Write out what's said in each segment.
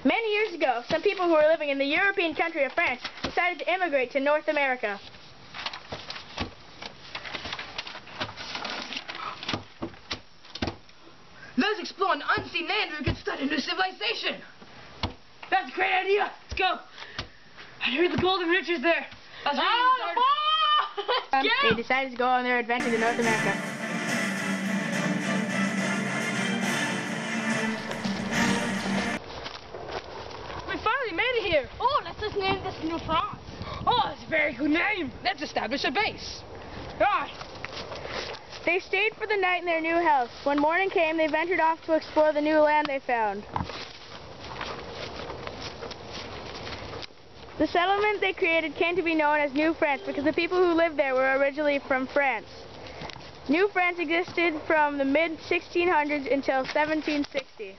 Many years ago, some people who were living in the European country of France decided to immigrate to North America. Let's explore an unseen land where we can start a new civilization. That's a great idea. Let's go. I heard the golden riches there. They decided to go on their adventure to North America. We finally made it here. Oh, let's just name this New France. Oh, that's a very good name. Let's establish a base. Ah. They stayed for the night in their new house. When morning came, they ventured off to explore the new land they found. The settlement they created came to be known as New France because the people who lived there were originally from France. New France existed from the mid-1600s until 1760.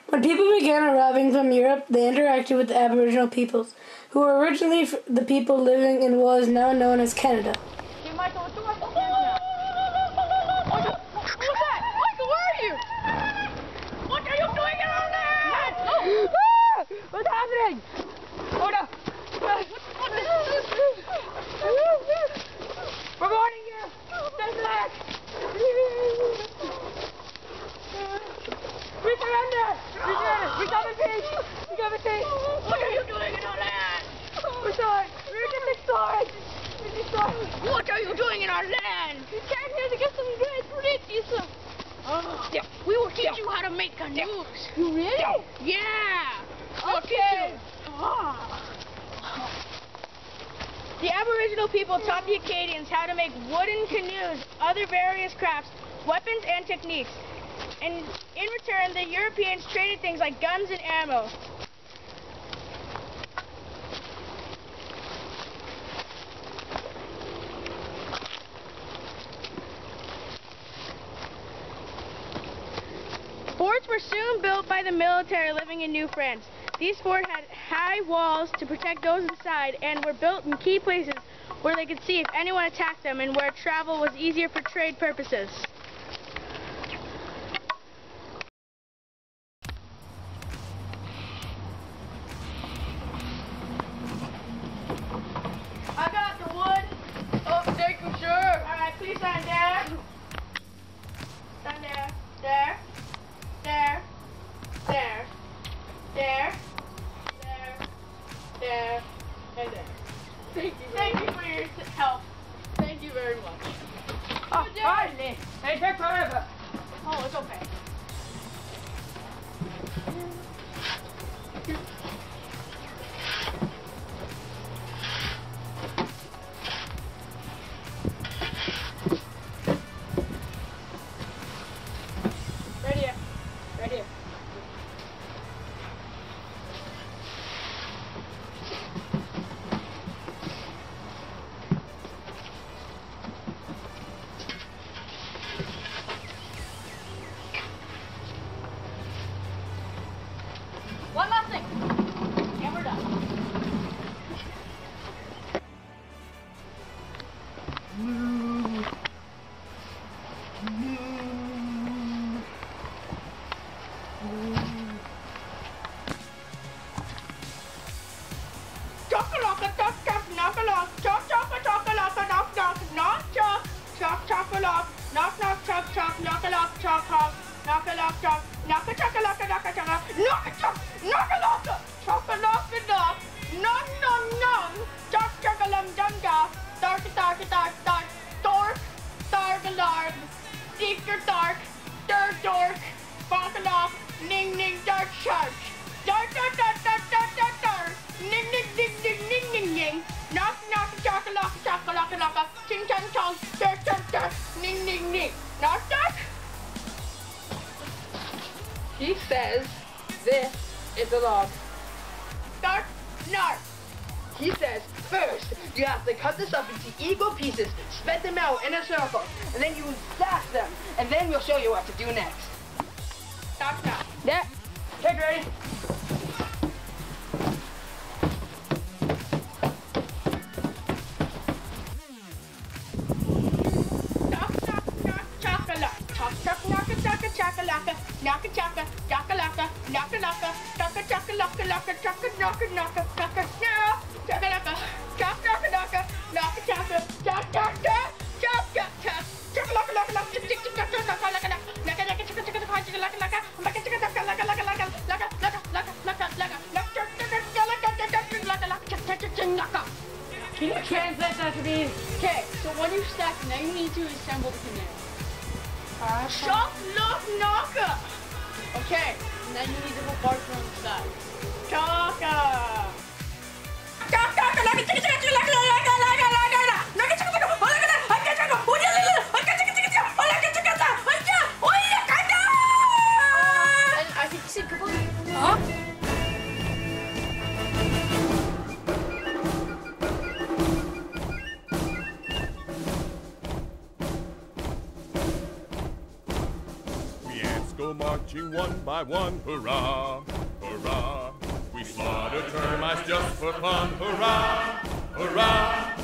When people began arriving from Europe, they interacted with the Aboriginal peoples, who were originally the people living in what is now known as Canada. Hey, Michael, what's that? Michael, where are you? What are you doing around there? Ah! What's happening? Oh no! What is this? We're warning you! Stay back! We surrender! We come in peace! We come in peace! What are you doing in our land? We're sorry! We're just exploring! What are you doing in our land? We came here to get some great riches. Yeah. We will teach you how to make canoes. You really? Yeah. Okay. The Aboriginal people taught the Acadians how to make wooden canoes, other various crafts, weapons, and techniques. And in return, the Europeans traded things like guns and ammo. Forts were soon built by the military living in New France. These forts had high walls to protect those inside and were built in key places where they could see if anyone attacked them and where travel was easier for trade purposes. I got the wood. Oh, thank you, sir. Alright, please stand there. Stand there. There. There. There. There. There. There. And there. Thank you for your help. Thank you very much. Oh, finally. It took forever. Oh, it's okay. Right here. Right here. One last thing. And we're done. Chocolate, chop, chop, knock a lock, chop, chop, a chocolate, knock, knock, knock, chop, chop, chocolate, knock, knock, chop, chop, knock a lock, chop, chop, knock a lock, chop, knock a chocolate, knock a chocolate, knock a chop, knock a lock, chocolate, knock, knock, knock, knock, chop, chocolate, dum, dum, dark, dark, dark, dark, dork, dark, lark, deeper, dark, dirt, dork, bark, lock, ning, ning, dark, shark, dark, dark, dark, dark, dark, dark, dark, ning, ning, ding, ding, ning, ning, ning, knock, knock, chocolate, chocolate, knock, ching, chang, chong, dirt, dirt, dirt, ning, ning, ning, knock, knock. He says this is a log. Dark, nark. He says first you have to cut this up into equal pieces, spread them out in a circle, and then you stack them, and then we'll show you what to do next. Knock, knock. Yeah. Okay, ready? Knock, knock, knock, chocolate, knock, chuck, knocka, chaka, chaka, laka, knocka, chaka, chaka, laka, knocka, laka, chaka, chaka, laka, laka, chaka, knocka, knocka, chaka, no, chaka, laka, chaka, chaka, laka, knocka, chaka, chaka, chaka, chaka, chaka, chaka, laka, laka, laka, chaka, chaka, chaka, laka, laka, laka, laka, chaka, chaka, chaka, chaka, laka, laka, laka, chaka, chaka, laka, laka, laka, laka, laka, laka, laka, laka, laka, Can you translate that to me? Okay, so when you stack, now you need to assemble the canoe. Chop, knock, knocka. Okay, and then you need to put bark on the side. Chaka. Chaka, laka, chaka, chaka, laka, laka, laka, laka, laka, chaka, chaka, laka, laka, chaka, oya, lila, laka, chaka, chaka, chaka, laka, chaka, chaka, oya, kaka. And I think you said goodbye. Huh? Go marching one by one, hurrah, hurrah. We slaughter termites just for fun, hurrah, hurrah.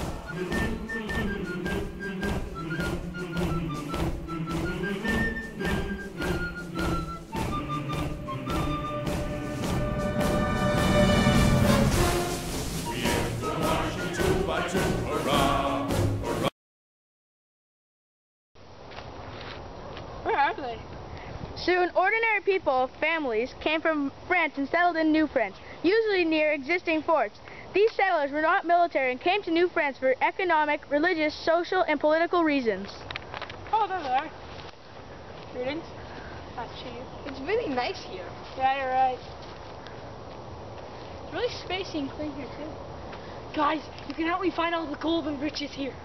We go marching two by two, hurrah, hurrah. Where are they? Soon, ordinary people, families, came from France and settled in New France, usually near existing forts. These settlers were not military and came to New France for economic, religious, social, and political reasons. Oh, there they are. Greetings. That's cheap. It's really nice here. Yeah, you're right. It's really spacey and clean here, too. Guys, you can help me find all the gold and riches here.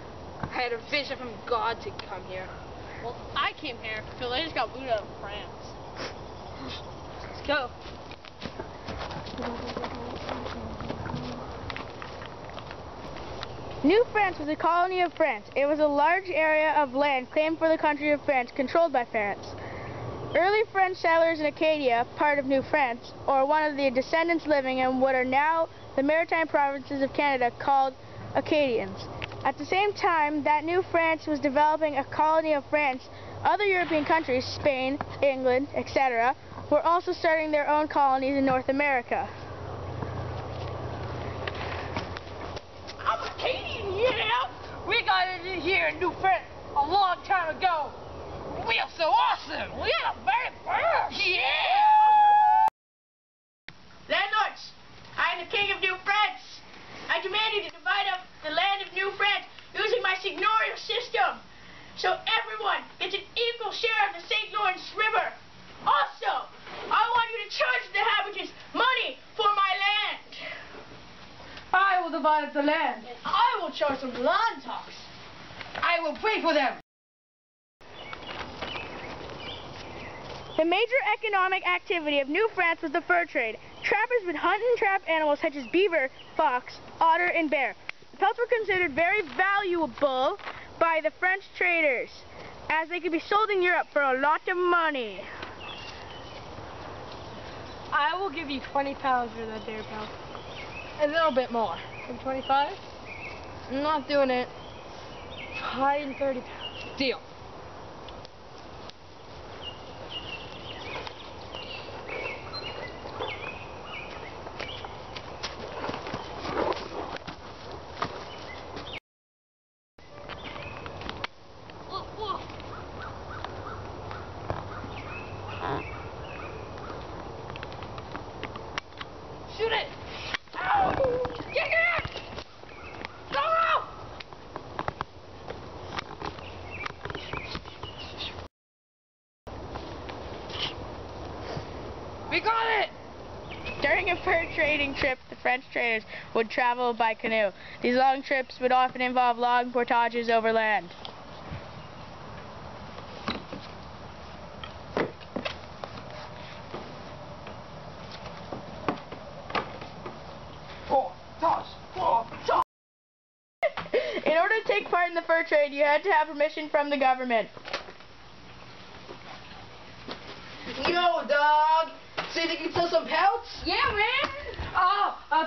I had a vision from God to come here. Well, I came here because I just got booted out of France. Let's go. New France was a colony of France. It was a large area of land claimed for the country of France, controlled by France. Early French settlers in Acadia, part of New France, or one of the descendants living in what are now the maritime provinces of Canada, called Acadians. At the same time that New France was developing a colony of France, other European countries, Spain, England, etc., were also starting their own colonies in North America. I'm Acadian, yeah! We got it here in New France a long time ago. We are so awesome! We are very first! Yeah! Landlords, I am the king of New France. I demand you to divide up the land of New France using my seigneurial system, so everyone gets an equal share of the St. Lawrence River. Also, I want you to charge the inhabitants money for my land. I will divide up the land. And I will charge them land tax. I will pray for them. The major economic activity of New France was the fur trade. Trappers would hunt and trap animals such as beaver, fox, otter, and bear. The pelts were considered very valuable by the French traders, as they could be sold in Europe for a lot of money. I will give you 20 pounds for that deer pelt. A little bit more. From 25? I'm not doing it. 130 pounds. Deal. Shoot it! Ow! Get it! Go! We got it! During a fur trading trip, the French traders would travel by canoe. These long trips would often involve long portages over land. In order to take part in the fur trade, you had to have permission from the government. Yo, dog! So you think you can sell some pelts? Yeah, man!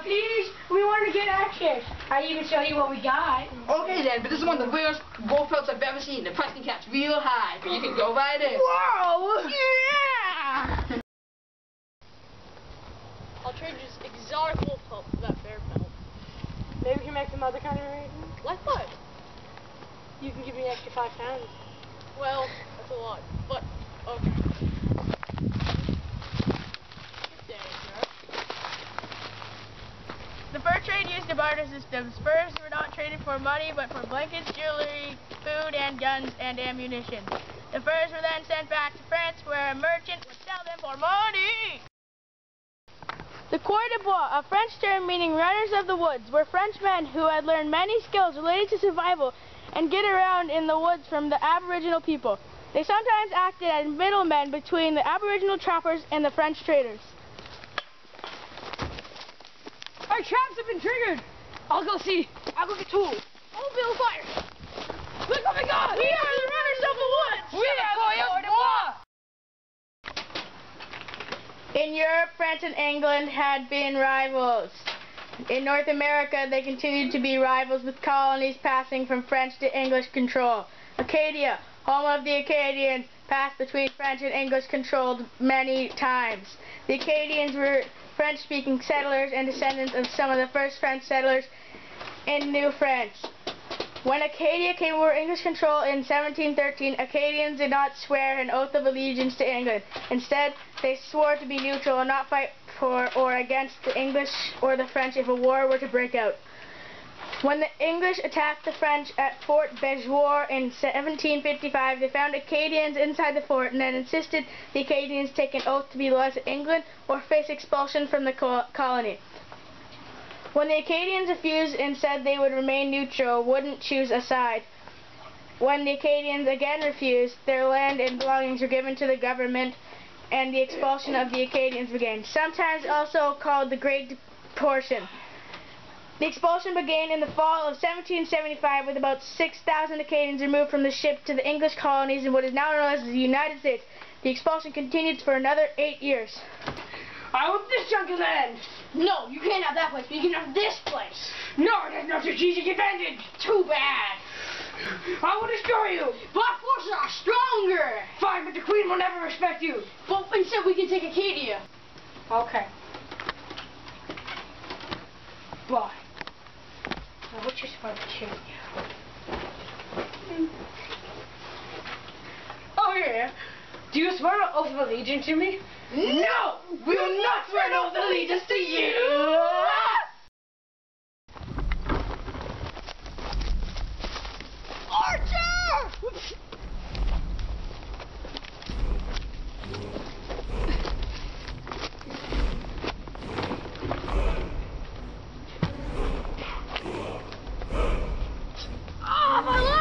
Please, we want to get action. I even show you what we got. Okay then, but this is one of the weirdest wolf pelts I've ever seen. The price can catch real high, but you can go right in. Whoa! Yeah! I'll trade you this exotic wolf pelt for that bear pelt. Maybe we can make some other kind of arrangement. Like what? You can give me an extra 5 pounds. Well, that's a lot, but okay. The fur trade used a barter system. Spurs were not traded for money, but for blankets, jewelry, food, and guns and ammunition. The furs were then sent back to France, where a merchant would sell them for money. The Coeur de Bois, a French term meaning runners of the woods, were French men who had learned many skills related to survival and get around in the woods from the Aboriginal people. They sometimes acted as middlemen between the Aboriginal trappers and the French traders. Our traps have been triggered. I'll go see. I'll go get tools. Oh, build fire! Look what we got! We are the runners of the woods! We are the Coeur de Bois! In Europe, France and England had been rivals. In North America, they continued to be rivals, with colonies passing from French to English control. Acadia, home of the Acadians, passed between French and English controlled many times. The Acadians were French-speaking settlers and descendants of some of the first French settlers in New France. When Acadia came under English control in 1713, Acadians did not swear an oath of allegiance to England. Instead, they swore to be neutral and not fight for or against the English or the French if a war were to break out. When the English attacked the French at Fort Beauséjour in 1755, they found Acadians inside the fort and then insisted the Acadians take an oath to be loyal to England or face expulsion from the colony. When the Acadians refused and said they would remain neutral, wouldn't choose a side. When the Acadians again refused, their land and belongings were given to the government and the expulsion of the Acadians began, sometimes also called the Great Deportation. The expulsion began in the fall of 1775 with about 6,000 Acadians removed from the ship to the English colonies in what is now known as the United States. The expulsion continued for another 8 years. I want this chunk of land. No, you can't have that place, but you can have this place. No, it has no strategic advantage. Too bad. I will destroy you. But our forces are stronger. Fine, but the Queen will never respect you. But instead we can take Acadia. Okay. Bye. Now what's your smart to Oh yeah. Do you swear an oath of allegiance to me? No! We will not swear an oath of allegiance to you! Archer! Ah, my leg!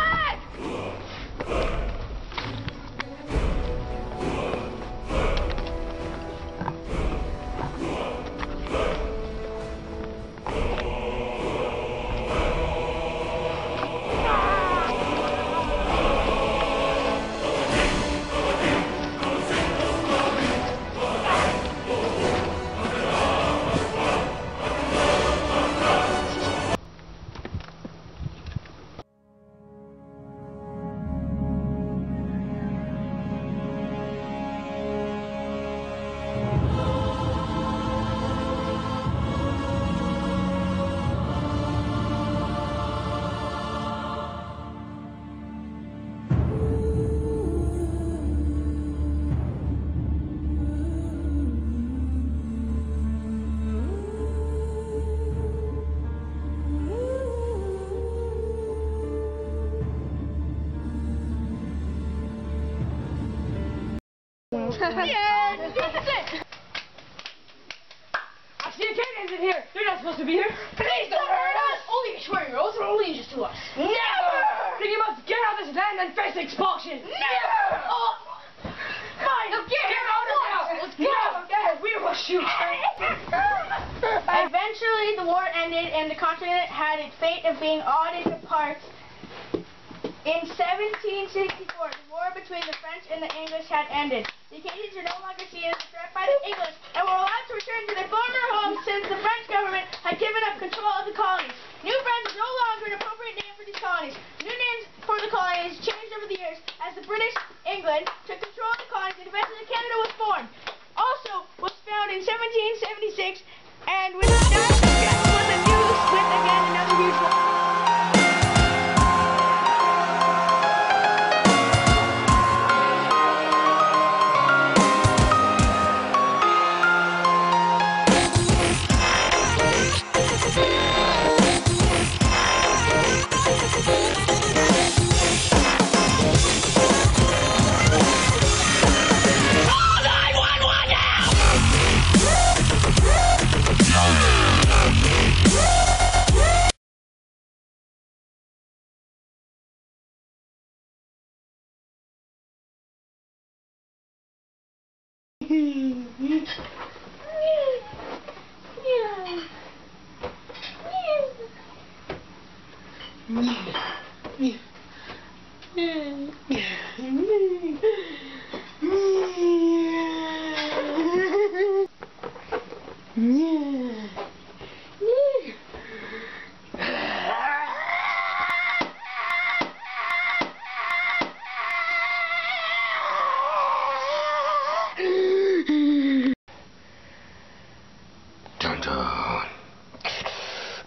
Yeah, this is it. I see Acadians in here. They're not supposed to be here. Please don't hurt us! Only if you swear your oath or allegiance to us. Never! Then you must get out of this land and face expulsion. Never! Oh, Fine. Get out of now. Let's go. No, we will shoot. Eventually, the war ended and the continent had its fate of being awed into parts. In 1764, the war between the French and the English had ended. the Acadians are no longer seen as a threat by the English and were allowed to return to their former homes since the French government had given up control of the colonies. New France is no longer an appropriate name for these colonies. New names for the colonies changed over the years as the British England took control of the colonies and eventually Canada was formed. Also was founded in 1776 and with was a new with again another huge one.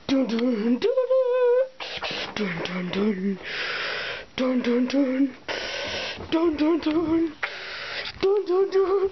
Dun dun dun dun dun dun dun dun dun dun dun dun.